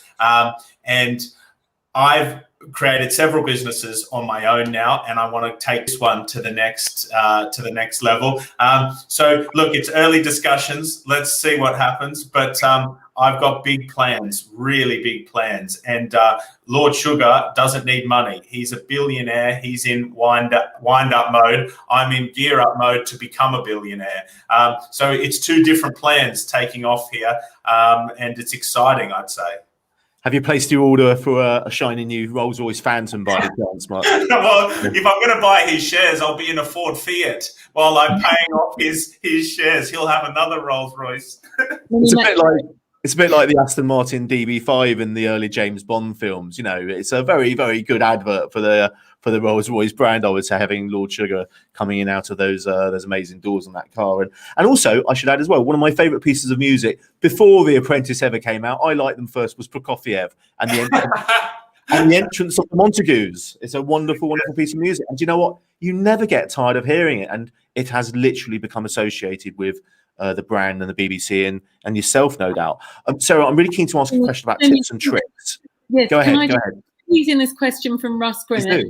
Speaker 3: And I've created several businesses on my own now, and I want to take this one to the next level. So look, it's early discussions. Let's see what happens. But I've got big plans, really big plans. And Lord Sugar doesn't need money. He's a billionaire. He's in wind up mode. I'm in gear up mode to become a billionaire. So it's two different plans taking off here, and it's exciting, I'd say.
Speaker 1: Have you placed your order for a shiny new Rolls-Royce Phantom by the chance, Mark?
Speaker 3: Well, if I'm going to buy his shares, I'll be in a Ford Fiat while I'm paying off his shares. He'll have another Rolls-Royce.
Speaker 1: It's a bit like the Aston Martin DB5 in the early James Bond films. You know, it's a very, very good advert for the Rolls-Royce brand. I would say, having Lord Sugar coming in out of those amazing doors on that car. And also, I should add as well, one of my favourite pieces of music before The Apprentice ever came out, I liked them first, was Prokofiev and the entrance of the Montagues. It's a wonderful, wonderful piece of music. And do you know what? You never get tired of hearing it. And it has literally become associated with the brand and the BBC and yourself, no doubt. Sarah, I'm really keen to ask a question about tips and tricks.
Speaker 2: Yes,
Speaker 1: go ahead.
Speaker 2: Using this question from Russ Grinnett,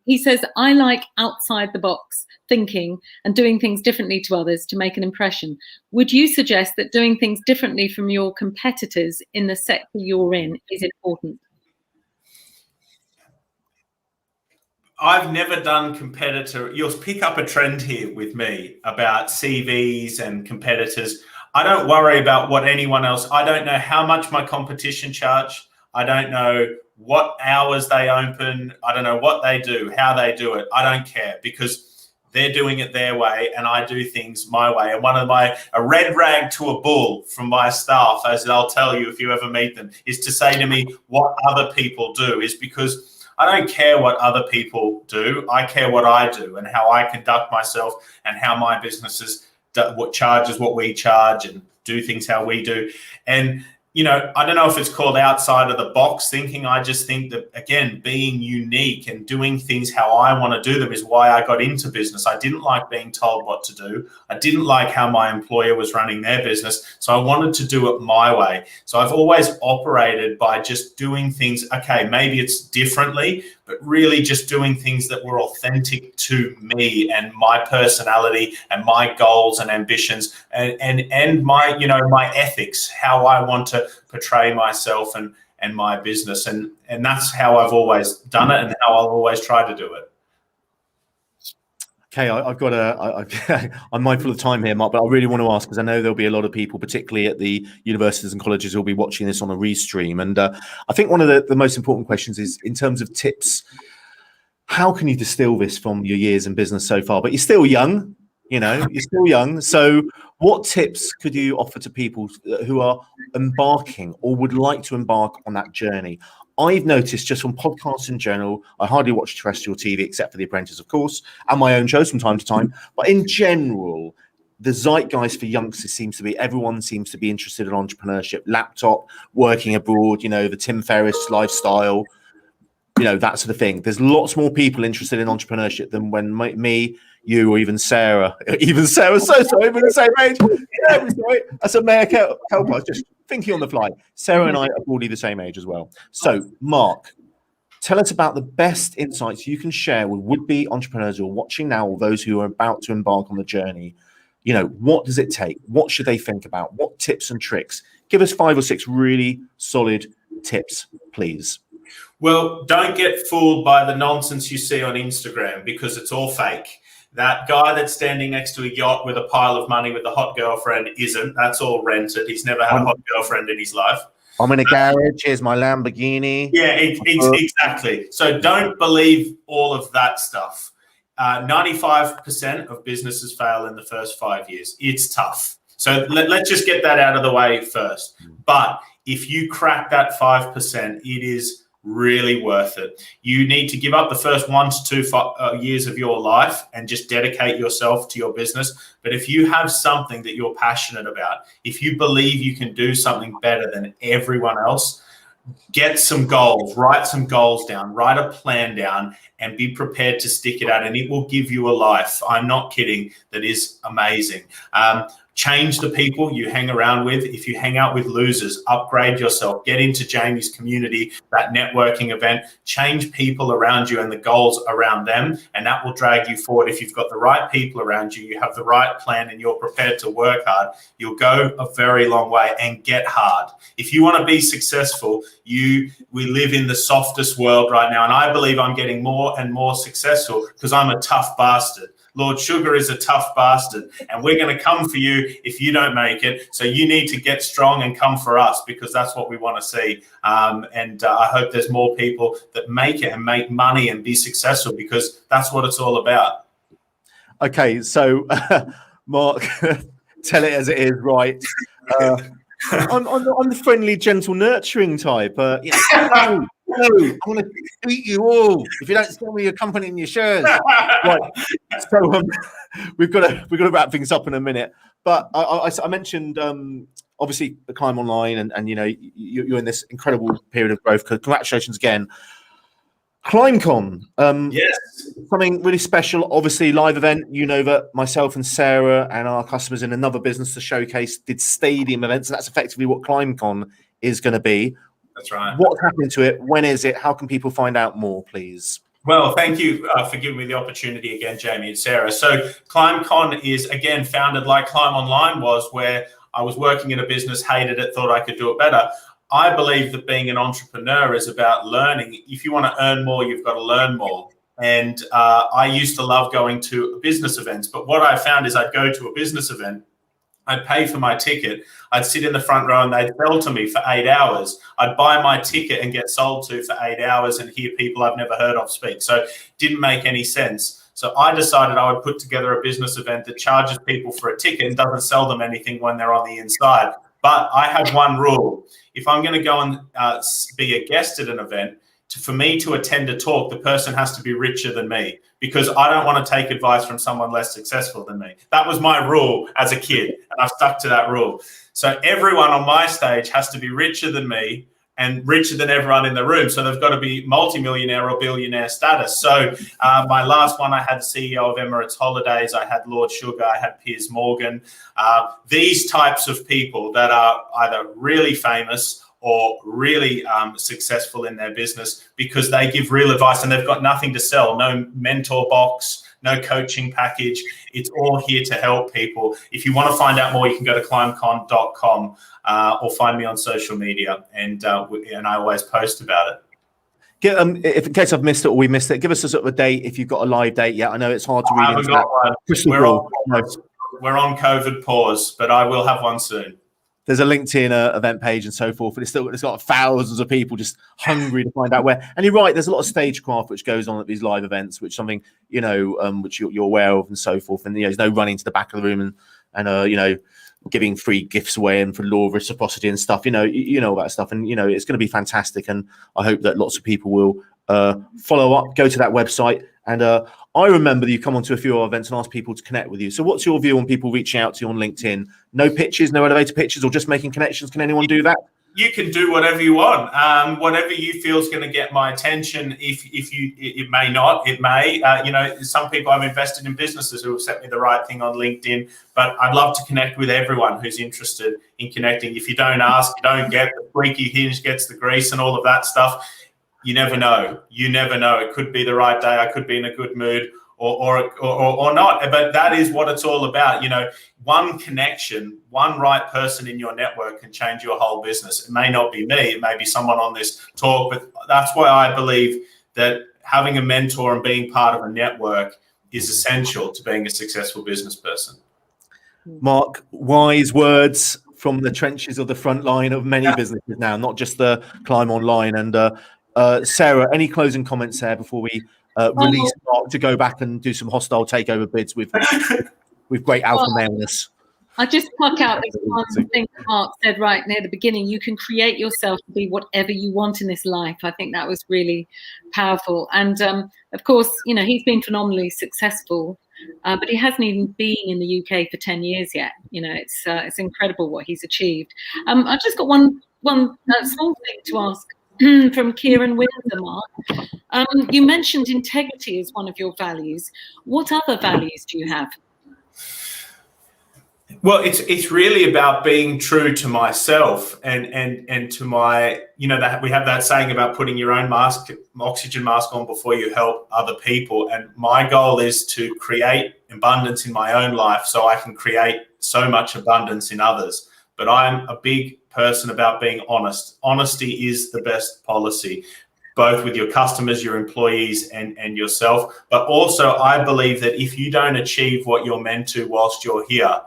Speaker 2: he says, I like outside the box thinking and doing things differently to others to make an impression. Would you suggest that doing things differently from your competitors in the sector you're in is important?
Speaker 3: I've never done competitor. You'll pick up a trend here with me about CVs and competitors. I don't worry about what anyone else. I don't know how much my competition charge. I don't know what hours they open. I don't know what they do, how they do it. I don't care, because they're doing it their way and I do things my way. And a red rag to a bull from my staff, as I'll tell you if you ever meet them, is to say to me what other people do, is because I don't care what other people do. I care what I do and how I conduct myself and how my businesses what charges what we charge and do things how we do. And you know, I don't know if it's called outside of the box thinking. I just think that, again, being unique and doing things how I want to do them is why I got into business. I didn't like being told what to do. I didn't like how my employer was running their business. So I wanted to do it my way. So I've always operated by just doing things, okay, maybe it's differently, but really just doing things that were authentic to me and my personality and my goals and ambitions and my, you know, my ethics, how I want to portray myself and my business. And that's how I've always done it and how I'll always try to do it.
Speaker 1: Okay, I'm mindful of time here, Mark, but I really want to ask, because I know there'll be a lot of people, particularly at the universities and colleges, who will be watching this on a restream. And I think one of the most important questions is, in terms of tips, how can you distill this from your years in business so far? But you're still young, you know, you're still young. So what tips could you offer to people who are embarking or would like to embark on that journey? I've noticed, just from podcasts in general, I hardly watch terrestrial TV except for The Apprentice, of course, and my own shows from time to time. But in general, the zeitgeist for youngsters seems to be, everyone seems to be interested in entrepreneurship, laptop, working abroad, you know, the Tim Ferriss lifestyle, you know, that sort of thing. There's lots more people interested in entrepreneurship than when me, you, or even Sarah. Even Sarah, so sorry, we're the same age. Yeah, we're sorry. That's a Mayor Kelper, just thinking on the fly. Sarah and I are broadly the same age as well. So, Mark, tell us about the best insights you can share with would-be entrepreneurs who are watching now, or those who are about to embark on the journey. You know, what does it take? What should they think about? What tips and tricks? Give us 5 or 6 really solid tips, please.
Speaker 3: Well, don't get fooled by the nonsense you see on Instagram, because it's all fake. That guy that's standing next to a yacht with a pile of money with a hot girlfriend isn't. That's all rented. He's never had a hot girlfriend in his life.
Speaker 1: I'm in a garage. Here's my Lamborghini.
Speaker 3: Yeah, exactly. So don't believe all of that stuff. 95% of businesses fail in the first 5 years. It's tough. So let's just get that out of the way first. But if you crack that 5%, it is really worth it. You need to give up the first 1 to 2 years of your life and just dedicate yourself to your business. But if you have something that you're passionate about, if you believe you can do something better than everyone else, get some goals, write some goals down, write a plan down, and be prepared to stick it out. And it will give you a life, I'm not kidding, that is amazing. Change the people you hang around with. If you hang out with losers, upgrade yourself. Get into Jamie's community, that networking event. Change people around you and the goals around them, and that will drag you forward. If you've got the right people around you, you have the right plan, and you're prepared to work hard, you'll go a very long way. And get hard. If you want to be successful, we live in the softest world right now, and I believe I'm getting more and more successful because I'm a tough bastard. Lord Sugar is a tough bastard, and we're going to come for you if you don't make it. So you need to get strong and come for us, because that's what we want to see. And I hope there's more people that make it and make money and be successful, because that's what it's all about.
Speaker 1: Okay, so Mark, tell it as it is, right? I'm the friendly, gentle, nurturing type. No, I'm going to eat you all if you don't sell me your company and your shares. Right. So we've got to wrap things up in a minute. But I mentioned obviously the Climb Online, and you know, you're in this incredible period of growth. Congratulations again. ClimbCon,
Speaker 3: yes,
Speaker 1: something really special. Obviously, live event. You know that myself and Sarah and our customers in another business, to showcase, did stadium events. And that's effectively what ClimbCon is going to be.
Speaker 3: That's right.
Speaker 1: What's happening to it? When is it? How can people find out more, please?
Speaker 3: Well, thank you for giving me the opportunity again, Jamie and Sarah. So ClimbCon is, again, founded like Climb Online was, where I was working in a business, hated it, thought I could do it better. I believe that being an entrepreneur is about learning. If you want to earn more, you've got to learn more. And I used to love going to business events. But what I found is I'd go to a business event, I'd pay for my ticket, I'd sit in the front row and they'd sell to me for 8 hours. I'd buy my ticket and get sold to for 8 hours and hear people I've never heard of speak. So it didn't make any sense. So I decided I would put together a business event that charges people for a ticket and doesn't sell them anything when they're on the inside. But I have one rule. If I'm going to go and be a guest at an event, for me to attend a talk, the person has to be richer than me, because I don't want to take advice from someone less successful than me. That was my rule as a kid, and I've stuck to that rule. So everyone on my stage has to be richer than me and richer than everyone in the room. So they've got to be multimillionaire or billionaire status. So my last one, I had CEO of Emirates Holidays, I had Lord Sugar, I had Piers Morgan. These types of people that are either really famous or really successful in their business, because they give real advice and they've got nothing to sell, no mentor box, no coaching package. It's all here to help people. If you want to find out more, you can go to climbcon.com or find me on social media, and I always post about it.
Speaker 1: If in case I've missed it or we missed it, give us a sort of a date if you've got a live date yet. I know it's hard to read.
Speaker 3: I haven't got one. We're on COVID pause, but I will have one soon.
Speaker 1: There's a LinkedIn event page and so forth, but it's got thousands of people just hungry to find out where. And you're right, there's a lot of stagecraft which goes on at these live events, which something, you know, which you're aware of and so forth. And, you know, there's no running to the back of the room and you know, giving free gifts away and for law of reciprocity and stuff, you know all that stuff. And, you know, it's going to be fantastic. And I hope that lots of people will follow up, go to that website. And I remember that you come onto a few of our events and ask people to connect with you. So what's your view on people reaching out to you on LinkedIn? No pitches, no elevator pitches, or just making connections? Can anyone do that?
Speaker 3: You can do whatever you want. Whatever you feel is going to get my attention. It may not, it may. You know, some people I've invested in businesses who have sent me the right thing on LinkedIn, but I'd love to connect with everyone who's interested in connecting. If you don't ask, you don't get. The squeaky hinge gets the grease and all of that stuff. you never know. You never know. It could be the right day. I could be in a good mood or not. But that is what it's all about. You know, one connection, one right person in your network can change your whole business. It may not be me. It may be someone on this talk. But that's why I believe that having a mentor and being part of a network is essential to being a successful business person.
Speaker 1: Mark, wise words from the trenches of the front line of many businesses now, not just the climb online. And Sarah, any closing comments there before we release Mark to go back and do some hostile takeover bids with great alpha maleness?
Speaker 2: I just pluck out this one thing Mark said right near the beginning. You can create yourself to be whatever you want in this life. I think that was really powerful. And of course, you know, he's been phenomenally successful, but he hasn't even been in the UK for 10 years yet. You know, it's incredible what he's achieved. I've just got one small thing to ask from Kieran Windsor, Mark. You mentioned integrity as one of your values. What other values do you have?
Speaker 3: Well, it's really about being true to myself and to my, you know, that we have that saying about putting your own oxygen mask on before you help other people. And my goal is to create abundance in my own life so I can create so much abundance in others. But I'm a big person about being honest. Honesty is the best policy, both with your customers, your employees, and yourself. But also, I believe that if you don't achieve what you're meant to whilst you're here,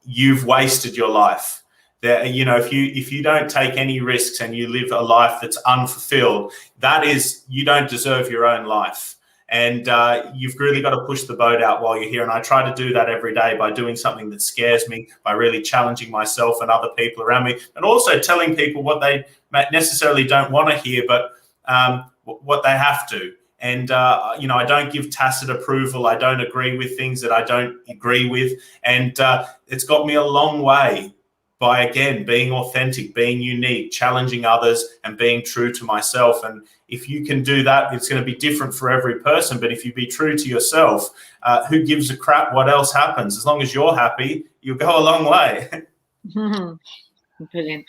Speaker 3: you've wasted your life. That, you know, if you don't take any risks and you live a life that's unfulfilled, that is, you don't deserve your own life. And you've really got to push the boat out while you're here. And I try to do that every day by doing something that scares me, by really challenging myself and other people around me, and also telling people what they necessarily don't want to hear, but what they have to. And, you know, I don't give tacit approval. I don't agree with things that I don't agree with. And it's got me a long way by, again, being authentic, being unique, challenging others and being true to myself. And if you can do that, it's going to be different for every person. But if you be true to yourself, who gives a crap what else happens? As long as you're happy, you'll go a long way.
Speaker 2: Brilliant.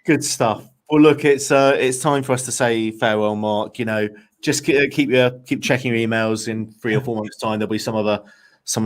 Speaker 1: Good stuff. Well, look, it's time for us to say farewell, Mark. You know, just keep checking your emails. In 3 or 4 months' time, there'll be some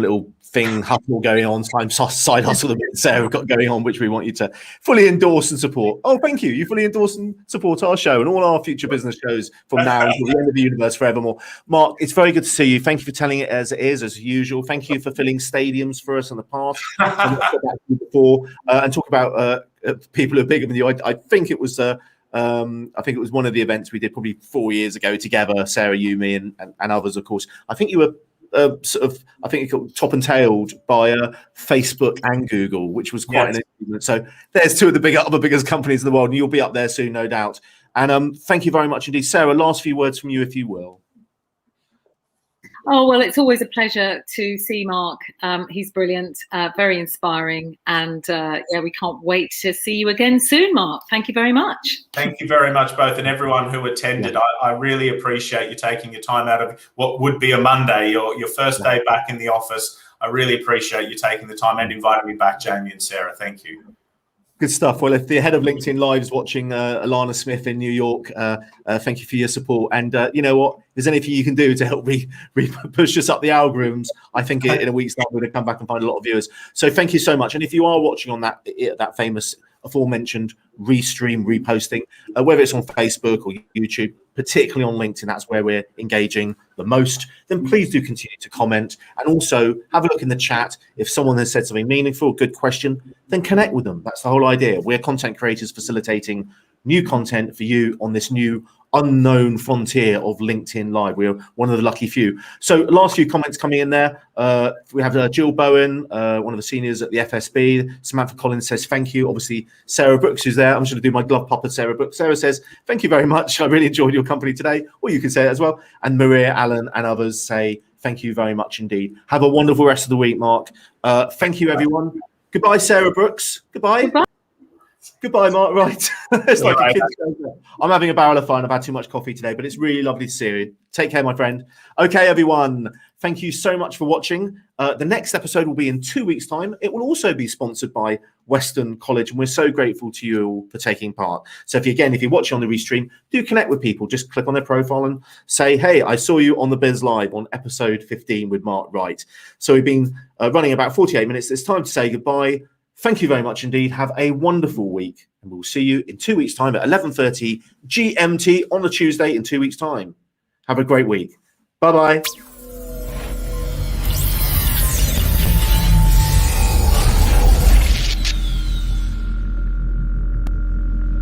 Speaker 1: little thing hustle going on, side hustle that Sarah got going on, which we want you to fully endorse and support. Oh, thank you. You fully endorse and support our show and all our future business shows from now until the end of the universe forevermore. Mark, it's very good to see you. Thank you for telling it as it is, as usual. Thank you for filling stadiums for us in the past. And talk about people who are bigger than you. I think it was one of the events we did probably 4 years ago together, Sarah, you, me, and others, of course. I think you were I think it got top and tailed by Facebook and Google, which was quite an achievement. So there's two of the other biggest companies in the world, and you'll be up there soon, no doubt. And thank you very much indeed. Sarah, last few words from you, if you will.
Speaker 2: Oh, well, it's always a pleasure to see Mark. He's brilliant, very inspiring. And we can't wait to see you again soon, Mark. Thank you very much.
Speaker 3: Thank you very much, both, and everyone who attended. I really appreciate you taking your time out of what would be a Monday, your first day back in the office. I really appreciate you taking the time and inviting me back, Jamie and Sarah. Thank you. Good stuff. Well, if the head of LinkedIn Live is watching, Alana Smith in New York, thank you for your support. And you know what? If there's anything you can do to help push us up the algorithms, I think in a week's time we're going to come back and find a lot of viewers. So thank you so much. And if you are watching on that famous aforementioned restream reposting, whether it's on Facebook or YouTube, particularly on LinkedIn, that's where we're engaging the most, then please do continue to comment and also have a look in the chat. If someone has said something meaningful, good question, then connect with them. That's the whole idea. We're content creators facilitating new content for you on this new unknown frontier of LinkedIn Live. We're one of the lucky few. So last few comments coming in there. We have Jill Bowen, one of the seniors at the FSB. Samantha Collins says, thank you. Obviously, Sarah Brooks, who's there. I'm just going to do my glove pop at Sarah Brooks. Sarah says, thank you very much. I really enjoyed your company today. Or you can say it as well. And Maria, Allen, and others say, thank you very much indeed. Have a wonderful rest of the week, Mark. Thank you, everyone. Goodbye, Sarah Brooks. Goodbye. Goodbye, Mark. Right. It's like a kid's show. I'm having a barrel of fun. I've had too much coffee today, but it's really lovely to see you. Take care, my friend. Okay, everyone.
Speaker 1: thank you so much for watching. The next episode will be in 2 weeks' time. It will also be sponsored by Western College, and we're so grateful to you all for taking part. So if you're watching on the restream, do connect with people. Just click on their profile and say, hey, I saw you on the Biz Live on episode 15 with Mark Wright. So we've been running about 48 minutes. It's time to say goodbye. Thank you very much indeed. Have a wonderful week, and we'll see you in 2 weeks' time at 11:30 GMT on a Tuesday in 2 weeks' time. Have a great week. Bye-bye.